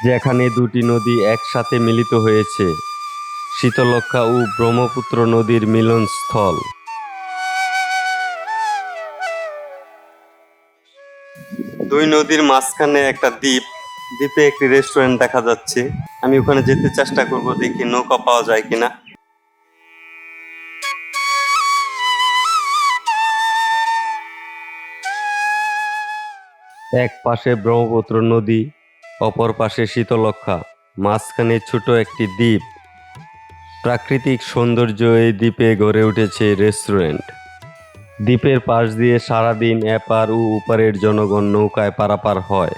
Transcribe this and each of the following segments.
যেখানে দুটি নদী একসাথে মিলিত হয়েছে, শীতলক্ষ্যা ও ব্রহ্মপুত্র নদীর মিলনস্থল। দুই নদীর মাঝখানে একটা দ্বীপ, দ্বীপে একটি রেস্টুরেন্ট দেখা যাচ্ছে। আমি ওখানে যেতে চেষ্টা করব, দেখি নৌকা পাওয়া যায় কিনা। এক পাশে ব্রহ্মপুত্র নদী, অপর পাশে শীতলক্ষ্যা, মাঝখানে ছোট একটি দ্বীপ। প্রাকৃতিক সৌন্দর্য এই দ্বীপে গড়ে উঠেছে রেস্টুরেন্ট। দ্বীপের পাশ দিয়ে সারাদিন এপার ও ওপারের জনগণ নৌকায় পারাপার হয়।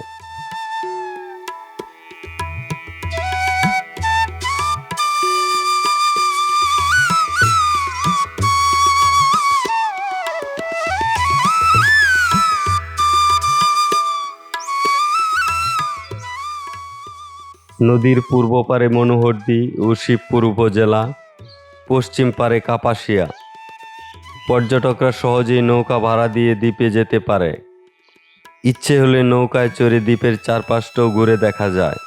নদীর পূর্ব পারে মনোহরদী ও শিবপুর উপজেলা, পশ্চিম পারে কাপাসিয়া। পর্যটকরা সহজেই নৌকা ভাড়া দিয়ে দ্বীপে যেতে পারে। ইচ্ছে হলে নৌকায় চড়ে দ্বীপের চারপাশটাও ঘুরে দেখা যায়।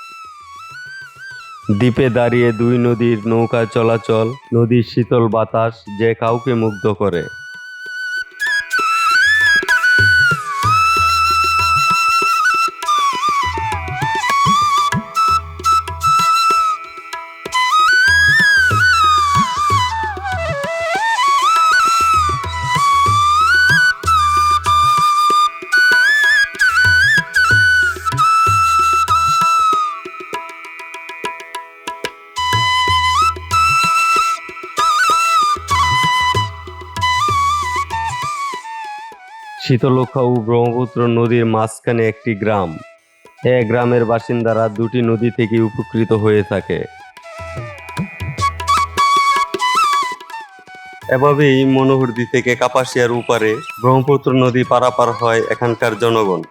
দ্বীপে দাঁড়িয়ে দুই নদীর নৌকা চলাচল, নদীর শীতল বাতাস যে কাউকে মুগ্ধ করে। শীতলক্ষ্যা ও ব্রহ্মপুত্র নদীর মাঝখানে একটি গ্রাম। গ্রামের বাসিন্দারা দুটি নদী থেকে উপকৃত হয়ে থাকে। এভাবেই মনোহরদী থেকে কাপাসিয়ার উপারে ব্রহ্মপুত্র নদী পারাপার হয় এখানকার জনগণ।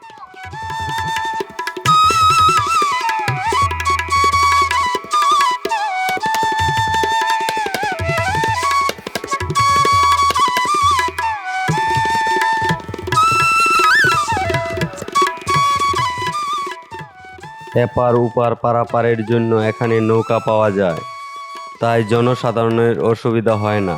এপার ওপার পারাপারের জন্য এখানে নৌকা পাওয়া যায়, তাই জনসাধারণের অসুবিধা হয় না।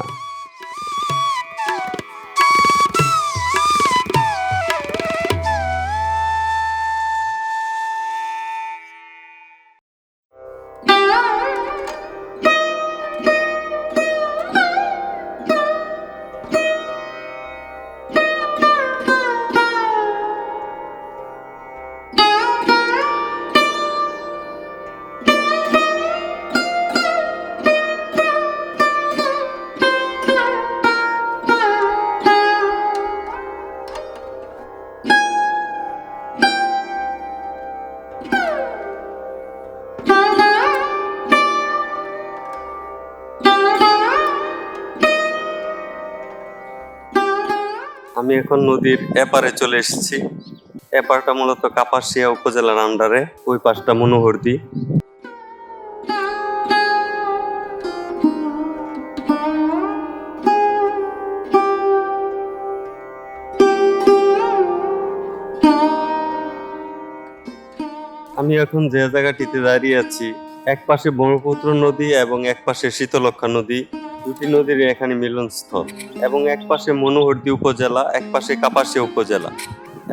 আমি এখন নদীর এপারে চলে এসেছি। এপারটা মূলত কাপাসিয়া উপজেলার আন্ডারে, ওই পাশটা মনোহরদী। আমি এখন যে জায়গাটিতে দাঁড়িয়ে আছি, এক পাশে ব্রহ্মপুত্র নদী এবং এক পাশে শীতলক্ষ্যা নদী, দুটি নদীর এখানে মিলনস্থল। এবং এক পাশে মনোহরদী উপজেলা, এক পাশে কাপাসিয়া উপজেলা,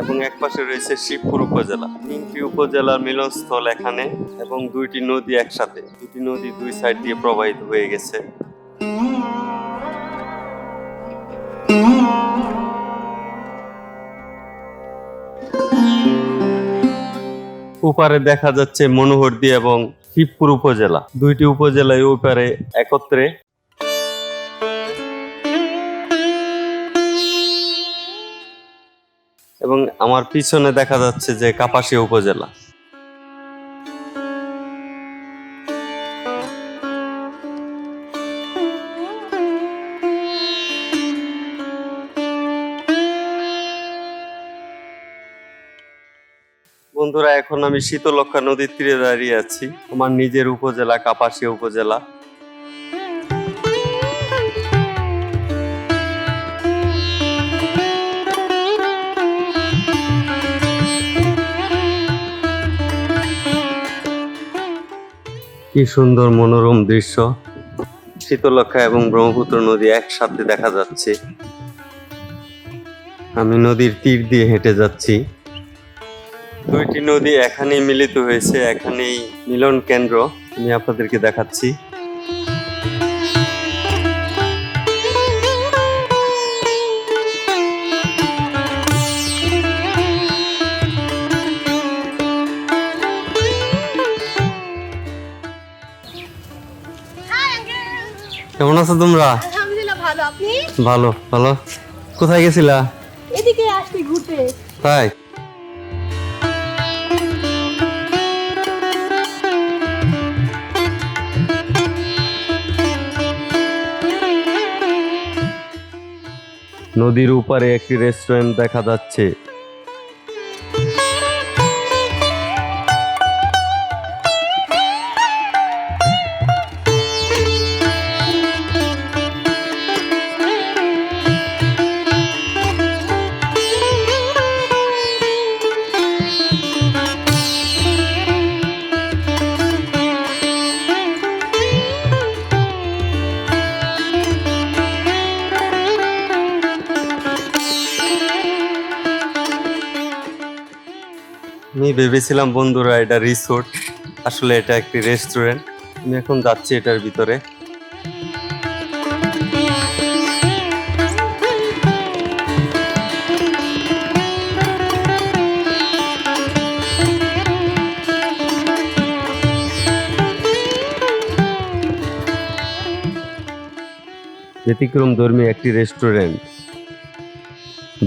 এবং এক পাশে রয়েছে শিবপুর উপজেলা। তিনটি উপজেলার মিলনস্থল এখানে, এবং দুইটি নদী একসাথে, দুটি নদী দুই সাইড দিয়ে প্রবাহিত হয়ে গেছে। ওপারে দেখা যাচ্ছে মনোহরদী এবং শিবপুর উপজেলা, দুইটি উপজেলায় ওপারে একত্রে। এবং আমার পিছনে দেখা যাচ্ছে যে কাপাসিয়া উপজেলা। বন্ধুরা, এখন আমি শীতলক্ষ্যা নদীর তীরে দাঁড়িয়ে আছি, আমার নিজের উপজেলা কাপাসিয়া উপজেলা। কি সুন্দর মনোরম দৃশ্য, শীতলক্ষা এবং ব্রহ্মপুত্র নদী একসাথে দেখা যাচ্ছে। আমি নদীর তীর দিয়ে হেঁটে যাচ্ছি। দুইটি নদী এখানেই মিলিত হয়েছে, এখানেই মিলন কেন্দ্র। আমি আপনাদেরকে দেখাচ্ছি। কেমন আছো তোমরা? আলহামদুলিল্লাহ ভালো। আপনি? ভালো ভালো। কোথায় গেছিলা? এদিকে আসছি ঘুরতে। তাই? নদীর উপারে একটি রেস্টুরেন্ট দেখা যাচ্ছে। আমি ভেবেছিলাম বন্ধুরা এটা রিসোর্ট, আসলে এটা একটি রেস্টুরেন্ট। আমি এখন যাচ্ছি এটার ভিতরে। ব্যতিক্রম ধর্মী একটি রেস্টুরেন্ট,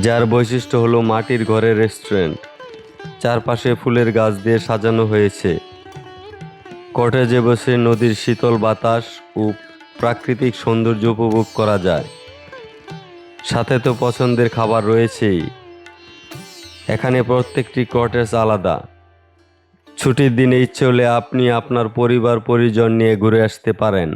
যার বৈশিষ্ট্য হলো মাটির ঘরের রেস্টুরেন্ট। চারপাশে ফুলের গাছ দিয়ে সাজানো হয়েছে। কটেজে বসে নদীর শীতল বাতাস ও প্রাকৃতিক সৌন্দর্য উপভোগ করা যায়। সাথে তো পছন্দের খাবার রয়েছেই। এখানে প্রত্যেকটি কটেজ আলাদা। ছুটির দিনে ইচ্ছে হলে আপনি আপনার পরিবার পরিজন নিয়ে ঘুরে আসতে পারেন।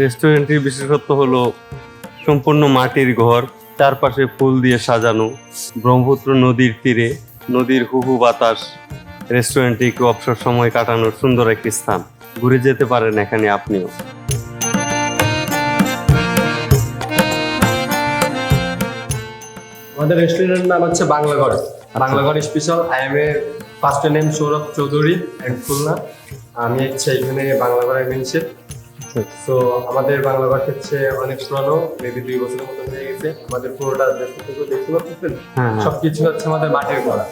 রেস্টুরেন্টটির বিশেষত্ব হলো সম্পূর্ণ মাটির ঘর, চারপাশে ফুল দিয়ে সাজানো, ব্রহ্মপুত্র নদীর তীরে, নদীর হুহু বাতাস। রেস্টুরেন্টটি একটু অবসর সময় কাটানোর সুন্দর একটি স্থান। ঘুরে যেতে পারেন এখানে আপনিও। আমাদের রেস্টুরেন্টের নাম হচ্ছে Banglaghar. Banglaghar special. I am a first name Sourav Chowdhury and Khulna. আমি হচ্ছে এখানে বাংলাঘর এমএনসি। তো আমাদের বাংলাঘর হচ্ছে অনেক পুরানো, মেবি 2 বছরের মতো হয়ে গেছে। আমাদের পুরোটা দেখতে পাচ্ছেন, সবকিছু হচ্ছে আমাদের মাটির করা।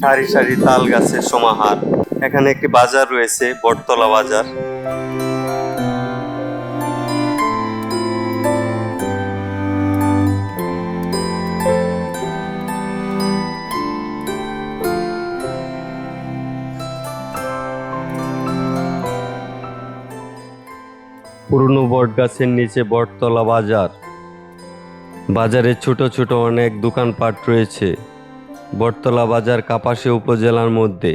সারি সারি তাল গাছের সমাহার। এখানে একটি বাজার রয়েছে, বটতলা বাজার। পুরনো বট গাছের নিচে বটতলা বাজার। বাজারে ছোট ছোট অনেক দোকানপাট রয়েছে। বটতলা বাজার কাপাসিয়া উপজেলার মধ্যে।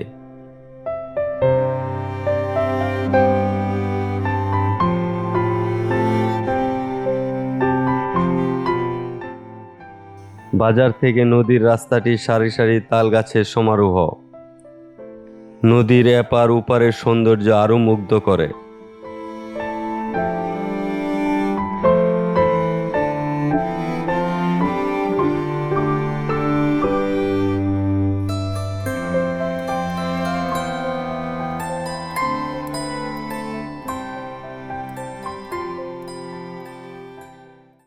বাজার থেকে নদীর রাস্তাটি সারি সারি তাল গাছের সমারোহ। নদীর এপার ওপারের সৌন্দর্য আরো মুগ্ধ করে।